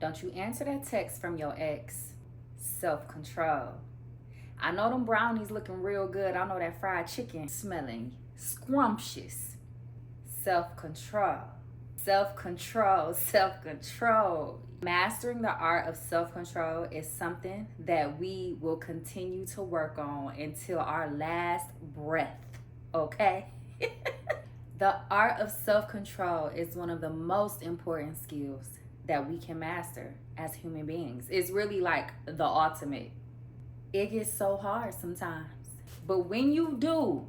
Don't you answer that text from your ex. Self-control. I know them brownies looking real good. I know that fried chicken smelling scrumptious. Self-control. Self-control. Self-control. Mastering the art of self-control is something that we will continue to work on until our last breath. Okay? The art of self-control is one of the most important skills that we can master as human beings. It's really like the ultimate. It gets so hard sometimes. But when you do,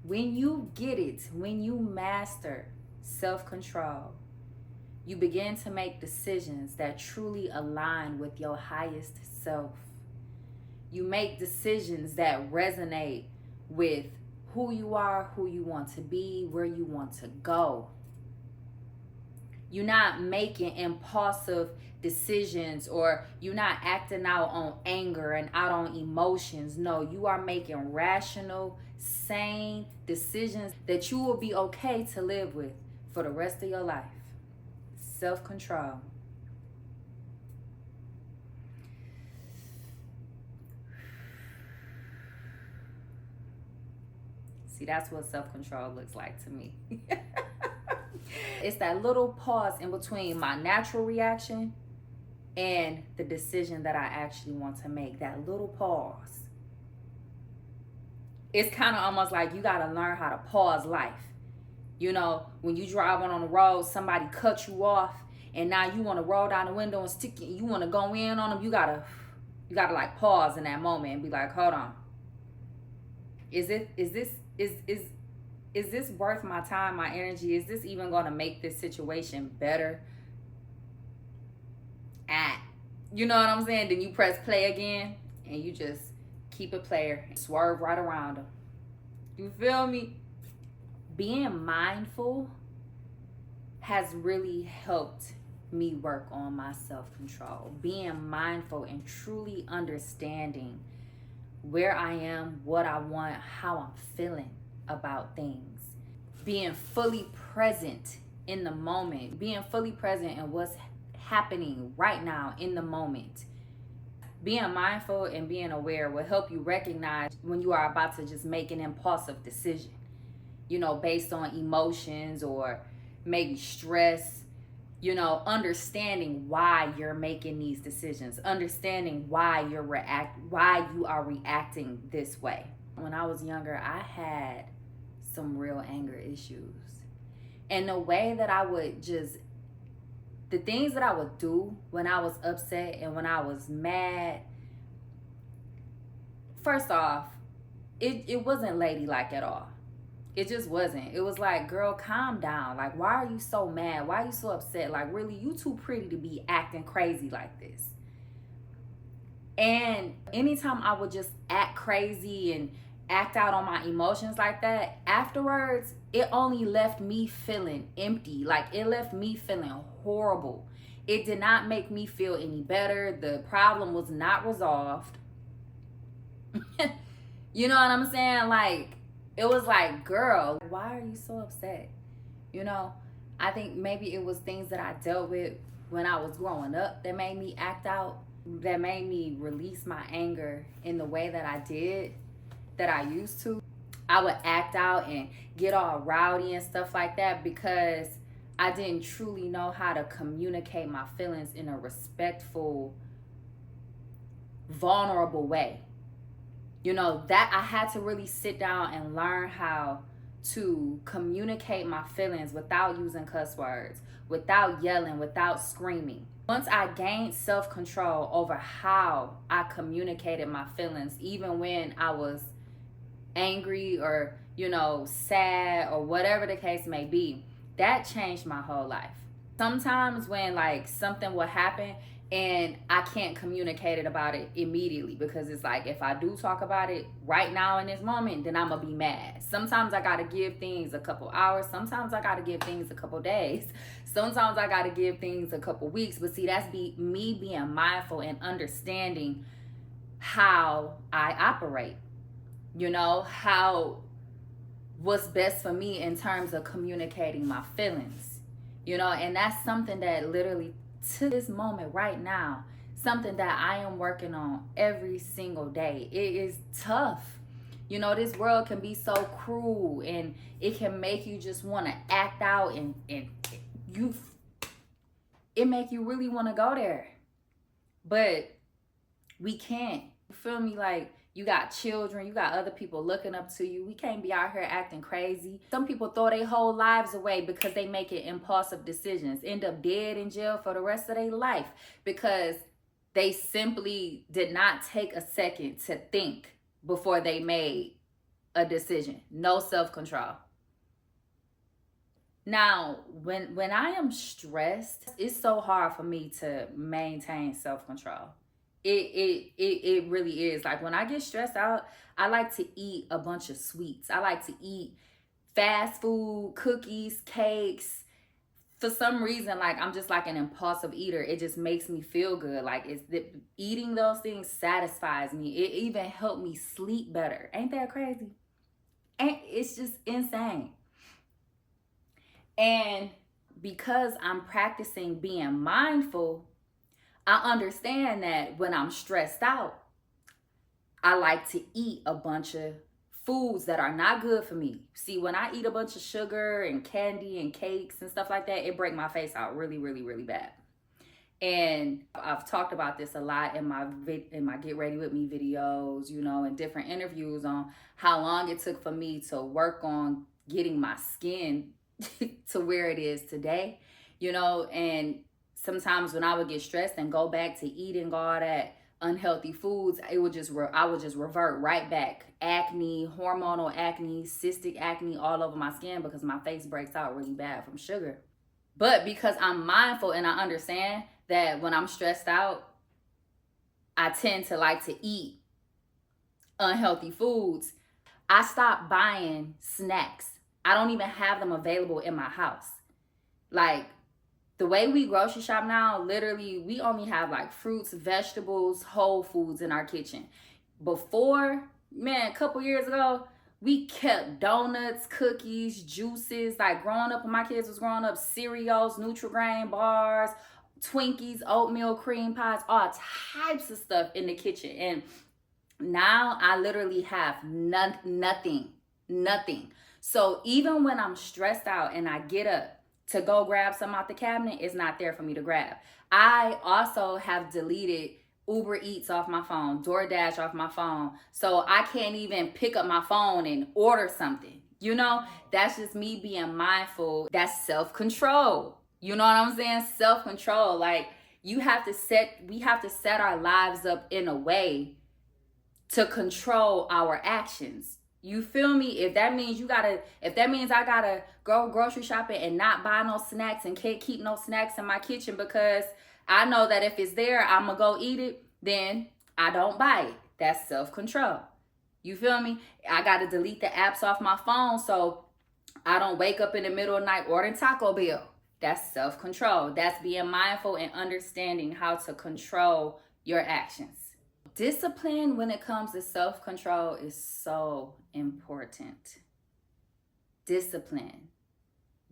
when you get it, when you master self-control, you begin to make decisions that truly align with your highest self. You make decisions that resonate with who you are, who you want to be, where you want to go. You're not making impulsive decisions, or you're not acting out on anger and out on emotions. No, you are making rational, sane decisions that you will be okay to live with for the rest of your life. Self-control. See, that's what self-control looks like to me. It's that little pause in between my natural reaction and the decision that I actually want to make. That little pause. It's kind of almost like you got to learn how to pause life. You know, when you driving on the road, somebody cut you off, and now you want to roll down the window and stick it. You want to go in on them. You gotta like pause in that moment and be like, hold on. Is this worth my time, my energy? Is this even going to make this situation better? You know what I'm saying? Then you press play again, and you just keep it player. Swerve right around them. You feel me? Being mindful has really helped me work on my self-control. Being mindful and truly understanding where I am, what I want, how I'm feeling about things. Being fully present in the moment. Being fully present in what's happening right now in the moment. Being mindful and being aware will help you recognize when you are about to just make an impulsive decision, you know, based on emotions or maybe stress. You know, understanding why you're making these decisions, understanding why you are reacting this way. When I was younger, I had some real anger issues. And the way that I would the things that I would do when I was upset and when I was mad, first off, it wasn't ladylike at all. It just wasn't. It was like, girl, calm down. Like, why are you so mad? Why are you so upset? Like, really, you too pretty to be acting crazy like this. And anytime I would just act crazy and act out on my emotions like that, afterwards, it only left me feeling empty. Like, it left me feeling horrible. It did not make me feel any better. The problem was not resolved. You know what I'm saying? Like, it was like, girl, why are you so upset? You know, I think maybe it was things that I dealt with when I was growing up that made me act out, that made me release my anger in the way that I did, that I used to. I would act out and get all rowdy and stuff like that because I didn't truly know how to communicate my feelings in a respectful, vulnerable way. You know, that I had to really sit down and learn how to communicate my feelings without using cuss words, without yelling, without screaming. Once I gained self-control over how I communicated my feelings, even when I was angry or, you know, sad or whatever the case may be, that changed my whole life. Sometimes when like something will happen and I can't communicate it about it immediately, because it's like, if I do talk about it right now in this moment, then I'm gonna be mad. Sometimes I gotta give things a couple hours. Sometimes I gotta give things a couple days. Sometimes I gotta give things a couple weeks. But see, that's me being mindful and understanding how I operate. You know, what's best for me in terms of communicating my feelings. You know, and that's something that literally to this moment right now, something that I am working on every single day. It is tough. You know, this world can be so cruel, and it can make you just want to act out, and you it make you really want to go there. But we can't. You feel me? Like, you got children, you got other people looking up to you. We can't be out here acting crazy. Some people throw their whole lives away because they make impulsive decisions, end up dead in jail for the rest of their life because they simply did not take a second to think before they made a decision. No self-control. Now, when I am stressed, it's so hard for me to maintain self-control. It really is. Like, when I get stressed out, I like to eat a bunch of sweets. I like to eat fast food, cookies, cakes. For some reason, like, I'm just like an impulsive eater. It just makes me feel good. Like, eating those things satisfies me. It even helped me sleep better. Ain't that crazy? And it's just insane. And because I'm practicing being mindful, I understand that when I'm stressed out, I like to eat a bunch of foods that are not good for me. See, when I eat a bunch of sugar and candy and cakes and stuff like that, it breaks my face out really, really, really bad. And I've talked about this a lot in my Get Ready With Me videos, you know, and different interviews on how long it took for me to work on getting my skin to where it is today, you know. And sometimes when I would get stressed and go back to eating all that unhealthy foods, I would just revert right back. Acne, hormonal acne, cystic acne all over my skin because my face breaks out really bad from sugar. But because I'm mindful and I understand that when I'm stressed out, I tend to like to eat unhealthy foods, I stopped buying snacks. I don't even have them available in my house. Like, the way we grocery shop now, literally, we only have like fruits, vegetables, whole foods in our kitchen. Before, man, a couple years ago, we kept donuts, cookies, juices. Like, growing up, when my kids was growing up, cereals, Nutri-Grain bars, Twinkies, oatmeal cream pies, all types of stuff in the kitchen. And now I literally have nothing. So even when I'm stressed out and I get up to go grab some out the cabinet, it's not there for me to grab. I also have deleted Uber Eats off my phone, DoorDash off my phone. So I can't even pick up my phone and order something. You know, that's just me being mindful. That's self-control. You know what I'm saying? Self-control. Like, we have to set our lives up in a way to control our actions. You feel me? If that means I gotta go grocery shopping and not buy no snacks and can't keep no snacks in my kitchen because I know that if it's there, I'm gonna go eat it, then I don't buy it. That's self-control. You feel me? I gotta delete the apps off my phone so I don't wake up in the middle of the night ordering Taco Bell. That's self-control. That's being mindful and understanding how to control your actions. Discipline when it comes to self-control is so important. Discipline.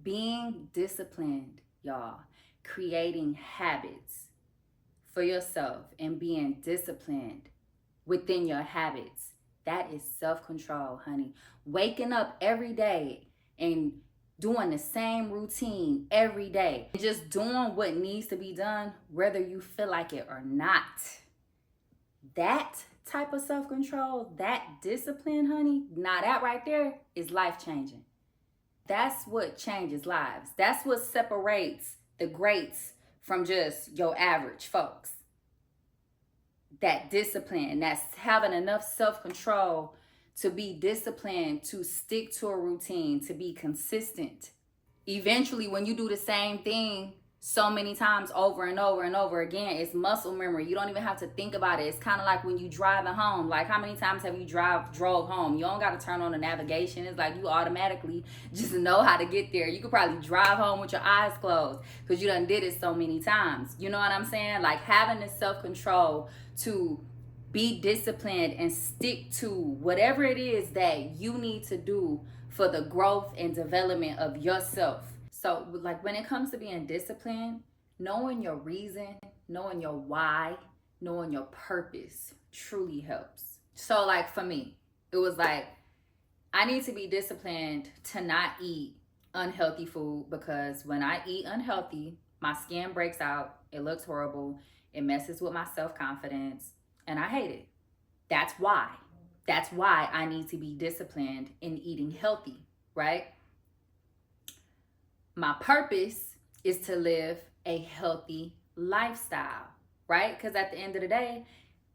Being disciplined, y'all. Creating habits for yourself and being disciplined within your habits. That is self-control, honey. Waking up every day and doing the same routine every day. Just doing what needs to be done, whether you feel like it or not. That type of self-control, that discipline, honey, now that right there is life-changing. That's what changes lives. That's what separates the greats from just your average folks. That discipline, that's having enough self-control to be disciplined, to stick to a routine, to be consistent. Eventually, when you do the same thing so many times over and over and over again, it's muscle memory. You don't even have to think about it. It's kind of like when you driving home. Like, how many times have you drove home? You don't got to turn on the navigation. It's like you automatically just know how to get there. You could probably drive home with your eyes closed because you done did it so many times. You know what I'm saying? Like, having the self-control to be disciplined and stick to whatever it is that you need to do for the growth and development of yourself. So, like, when it comes to being disciplined, Knowing your reason, knowing your why, knowing your purpose truly helps. So, like for me, it was like, I need to be disciplined to not eat unhealthy food, because when I eat unhealthy, my skin breaks out, it looks horrible, it messes with my self confidence, and I hate it. That's why. That's why I need to be disciplined in eating healthy, right? My purpose is to live a healthy lifestyle, right? Because at the end of the day,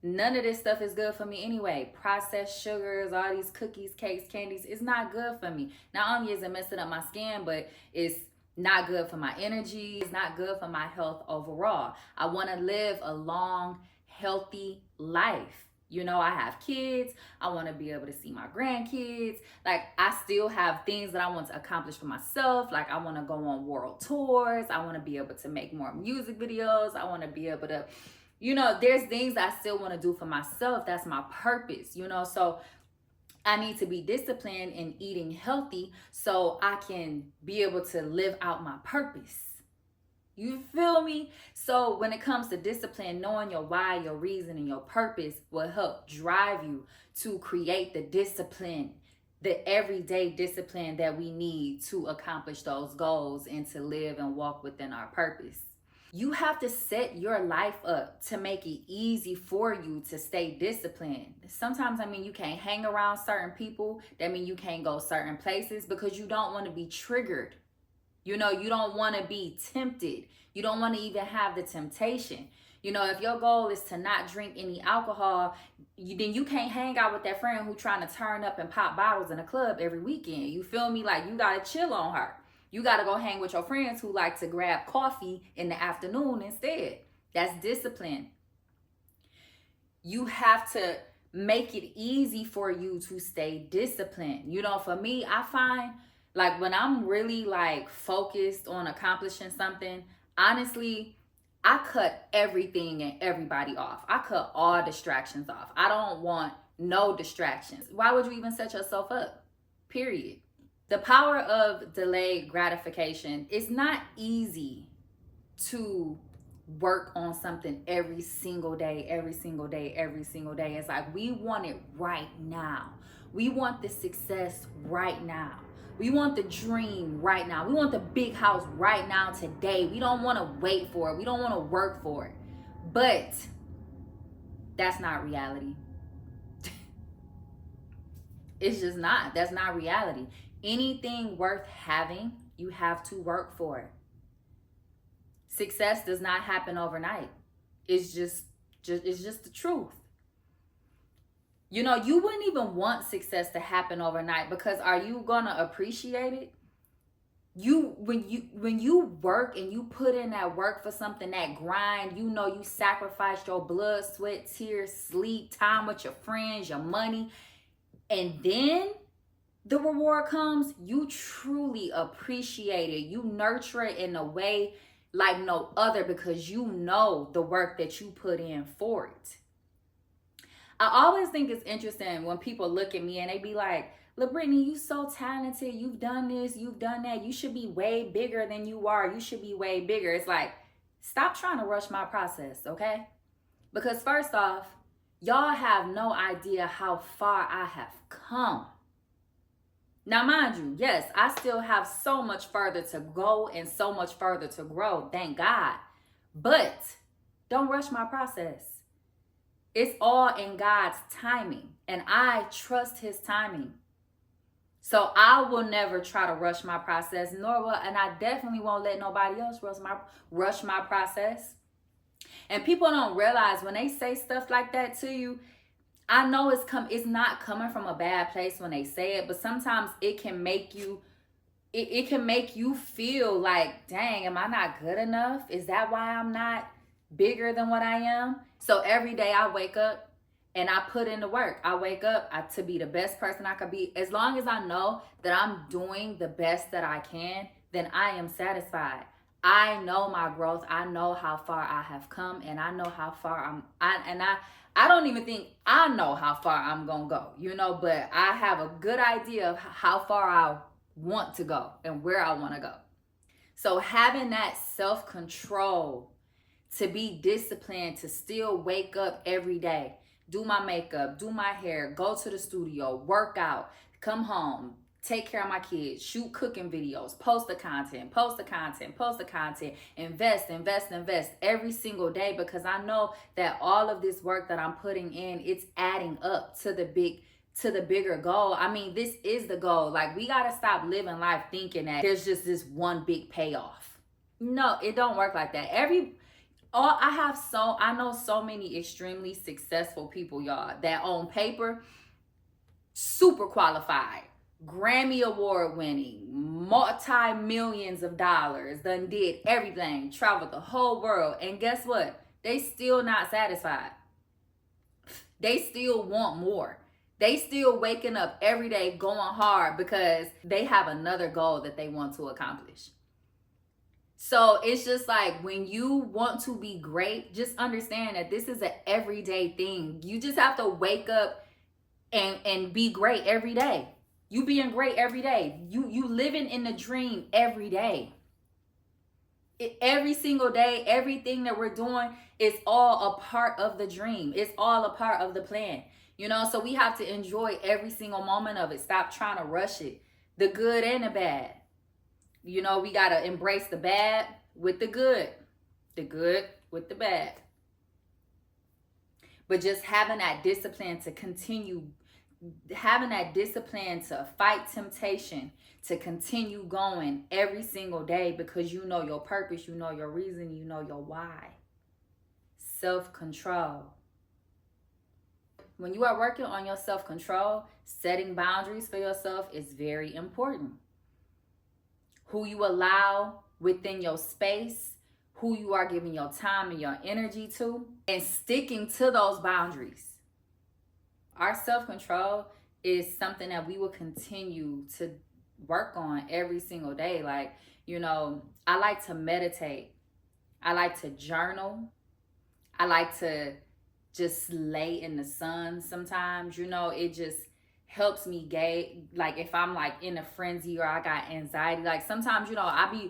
none of this stuff is good for me anyway. Processed sugars, all these cookies, cakes, candies, it's not good for me. Not only is it messing up my skin, but it's not good for my energy. It's not good for my health overall. I want to live a long, healthy life. You know, I have kids. I want to be able to see my grandkids. Like, I still have things that I want to accomplish for myself. Like, I want to go on world tours. I want to be able to make more music videos. I want to be able to, you know, there's things I still want to do for myself. That's my purpose, you know. So I need to be disciplined in eating healthy so I can be able to live out my purpose. You feel me? So when it comes to discipline, knowing your why, your reason, and your purpose will help drive you to create the discipline, the everyday discipline that we need to accomplish those goals and to live and walk within our purpose. You have to set your life up to make it easy for you to stay disciplined. Sometimes, you can't hang around certain people. That means you can't go certain places because you don't want to be triggered. You know, you don't want to be tempted. You don't want to even have the temptation. You know, if your goal is to not drink any alcohol, then you can't hang out with that friend who trying to turn up and pop bottles in a club every weekend. You feel me? Like, you got to chill on her. You got to go hang with your friends who like to grab coffee in the afternoon instead. That's discipline. You have to make it easy for you to stay disciplined. You know, for me, I find like when I'm really like focused on accomplishing something, honestly, I cut everything and everybody off. I cut all distractions off. I don't want no distractions. Why would you even set yourself up? Period. The power of delayed gratification. It's not easy to work on something every single day, every single day, every single day. It's like we want it right now. We want the success right now. We want the dream right now. We want the big house right now, today. We don't want to wait for it. We don't want to work for it. But that's not reality. It's just not. That's not reality. Anything worth having, you have to work for it. Success does not happen overnight. It's just the truth. You know, you wouldn't even want success to happen overnight, because are you gonna appreciate it? When you work and you put in that work for something, that grind, you know, you sacrificed your blood, sweat, tears, sleep, time with your friends, your money, and then the reward comes, you truly appreciate it. You nurture it in a way like no other, because you know the work that you put in for it. I always think it's interesting when people look at me and they be like, "Look, Brittany, you so talented. You've done this, you've done that. You should be way bigger than you are. You should be way bigger." It's like, stop trying to rush my process, okay? Because first off, y'all have no idea how far I have come. Now, mind you, yes, I still have so much further to go and so much further to grow, thank God. But don't rush my process. It's all in God's timing, and I trust his timing. So I will never try to rush my process, and I definitely won't let nobody else rush my process. And people don't realize when they say stuff like that to you, I know it's not coming from a bad place when they say it, but sometimes it can make you it can make you feel like, dang, am I not good enough? Is that why I'm not bigger than what I am? So every day I wake up and I put in the work. I wake up to be the best person I could be. As long as I know that I'm doing the best that I can, then I am satisfied. I know my growth. I know how far I have come, and I know how far I don't even think I know how far I'm going to go, you know, but I have a good idea of how far I want to go and where I want to go. So having that self-control to be disciplined, to still wake up every day, do my makeup, do my hair, go to the studio, work out, come home, take care of my kids, shoot cooking videos, post the content, invest every single day, because I know that all of this work that I'm putting in, it's adding up to the bigger goal. I mean, this is the goal. Like, we got to stop living life thinking that there's just this one big payoff. No, it don't work like that. I know so many extremely successful people, y'all, that on paper, super qualified, Grammy award winning, multi-millions of dollars, done did everything, traveled the whole world. And guess what? They still not satisfied. They still want more. They still waking up every day going hard because they have another goal that they want to accomplish. So it's just like, when you want to be great, just understand that this is an everyday thing. You just have to wake up and be great every day. You being great every day. You living in the dream every day. Every single day, everything that we're doing is all a part of the dream. It's all a part of the plan. You know, so we have to enjoy every single moment of it. Stop trying to rush it. The good and the bad. You know, we got to embrace the bad with the good with the bad. But just having that discipline to continue, having that discipline to fight temptation, to continue going every single day, because you know your purpose, you know your reason, you know your why. Self-control. When you are working on your self-control, setting boundaries for yourself is very important. Who you allow within your space, who you are giving your time and your energy to, and sticking to those boundaries. Our self-control is something that we will continue to work on every single day. Like, you know, I like to meditate. I like to journal. I like to just lay in the sun sometimes. You know, it just helps me like, if I'm like in a frenzy or I got anxiety, like sometimes, you know, I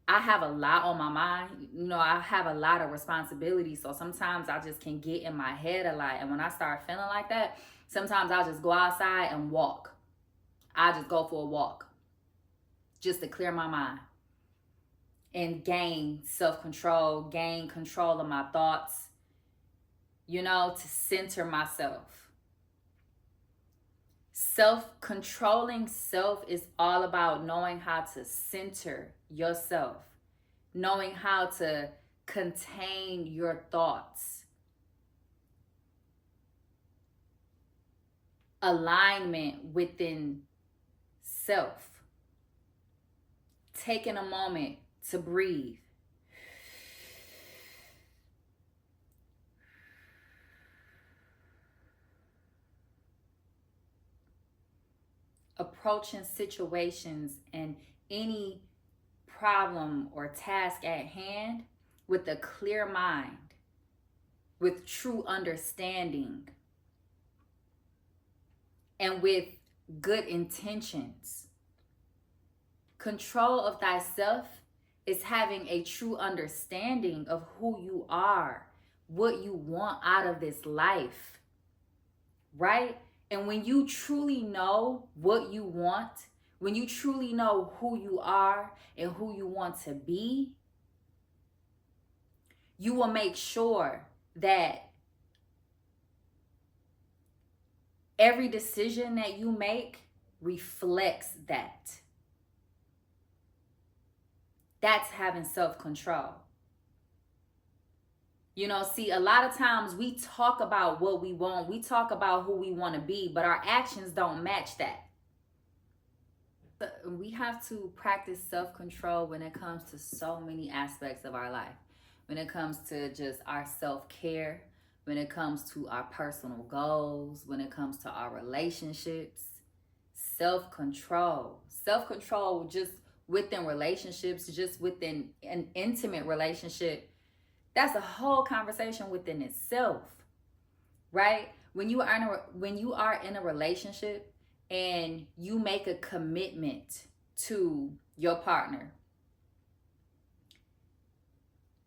have a lot on my mind. You know, I have a lot of responsibilities. So sometimes I just can get in my head a lot. And when I start feeling like that, sometimes I'll just go outside and walk. I just go for a walk just to clear my mind and gain self-control, gain control of my thoughts, you know, to center myself. Controlling self is all about knowing how to center yourself, knowing how to contain your thoughts, alignment within self, taking a moment to breathe. Approaching situations and any problem or task at hand with a clear mind, with true understanding, and with good intentions. Control of thyself is having a true understanding of who you are, what you want out of this life, right? And when you truly know what you want, when you truly know who you are and who you want to be, you will make sure that every decision that you make reflects that. That's having self-control. You know, see, a lot of times we talk about what we want, we talk about who we want to be, but our actions don't match that. We have to practice self-control when it comes to so many aspects of our life. When it comes to just our self-care, when it comes to our personal goals, when it comes to our relationships. Self-control just within relationships, just within an intimate relationship. That's a whole conversation within itself, right? When you are in a relationship and you make a commitment to your partner,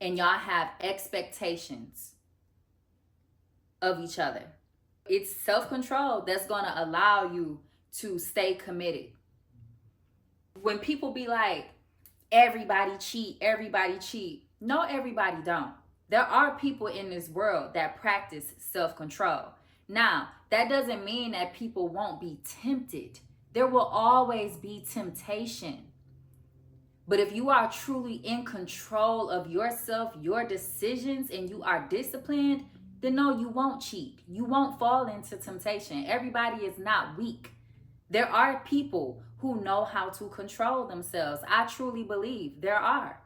and y'all have expectations of each other. It's self-control that's going to allow you to stay committed. When people be like, everybody cheat, everybody cheat. No, everybody don't. There are people in this world that practice self-control. Now, that doesn't mean that people won't be tempted. There will always be temptation. But if you are truly in control of yourself, your decisions, and you are disciplined, then no, you won't cheat. You won't fall into temptation. Everybody is not weak. There are people who know how to control themselves. I truly believe there are.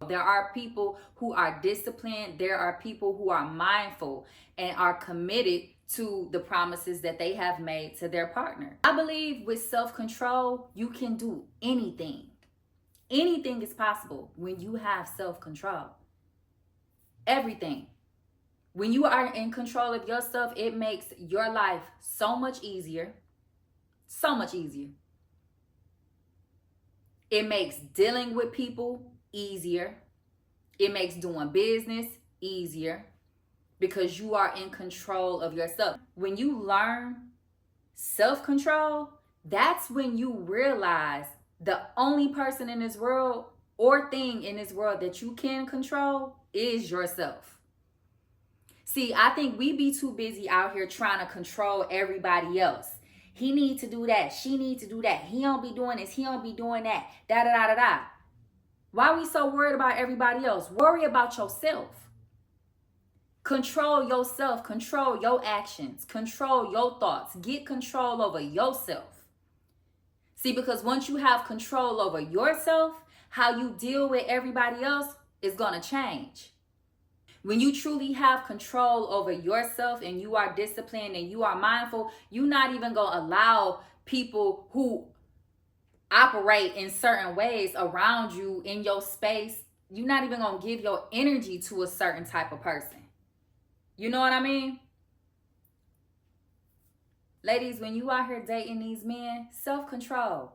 There are people who are disciplined. There are people who are mindful and are committed to the promises that they have made to their partner. I believe with self-control, you can do anything. Anything is possible when you have self-control. Everything. When you are in control of yourself, it makes your life so much easier. So much easier. It makes dealing with people easier. It makes doing business easier because you are in control of yourself. When you learn self-control, that's when you realize the only person in this world or thing in this world that you can control is yourself. See, I think we be too busy out here trying to control everybody else. He need to do that. She need to do that. He don't be doing this. He don't be doing that. Da da da da da. Why are we so worried about everybody else? Worry about yourself. Control yourself. Control your actions. Control your thoughts. Get control over yourself. See, because once you have control over yourself, how you deal with everybody else is going to change. When you truly have control over yourself and you are disciplined and you are mindful, you're not even going to allow people who operate in certain ways around you in your space. You're not even going to give your energy to a certain type of person. You know what I mean? Ladies, when you out here dating these men, self-control.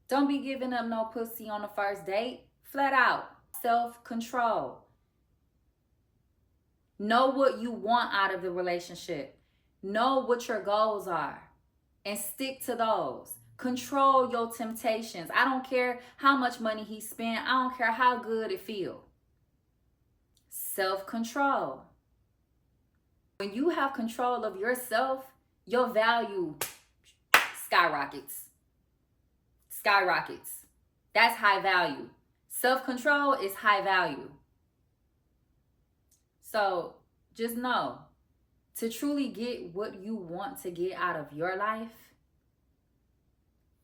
Don't be giving up no pussy on the first date. Flat out. Self-control. Know what you want out of the relationship. Know what your goals are and stick to those. Control your temptations. I don't care how much money he spent. I don't care how good it feels. Self-control. When you have control of yourself, your value skyrockets. Skyrockets. That's high value. Self-control is high value. So just know, to truly get what you want to get out of your life,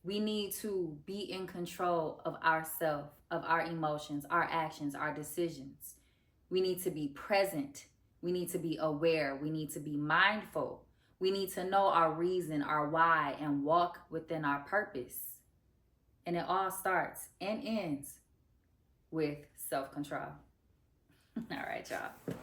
we need to be in control of ourselves, of our emotions, our actions, our decisions. We need to be present. We need to be aware. We need to be mindful. We need to know our reason, our why, and walk within our purpose. And it all starts and ends with self-control. All right, y'all.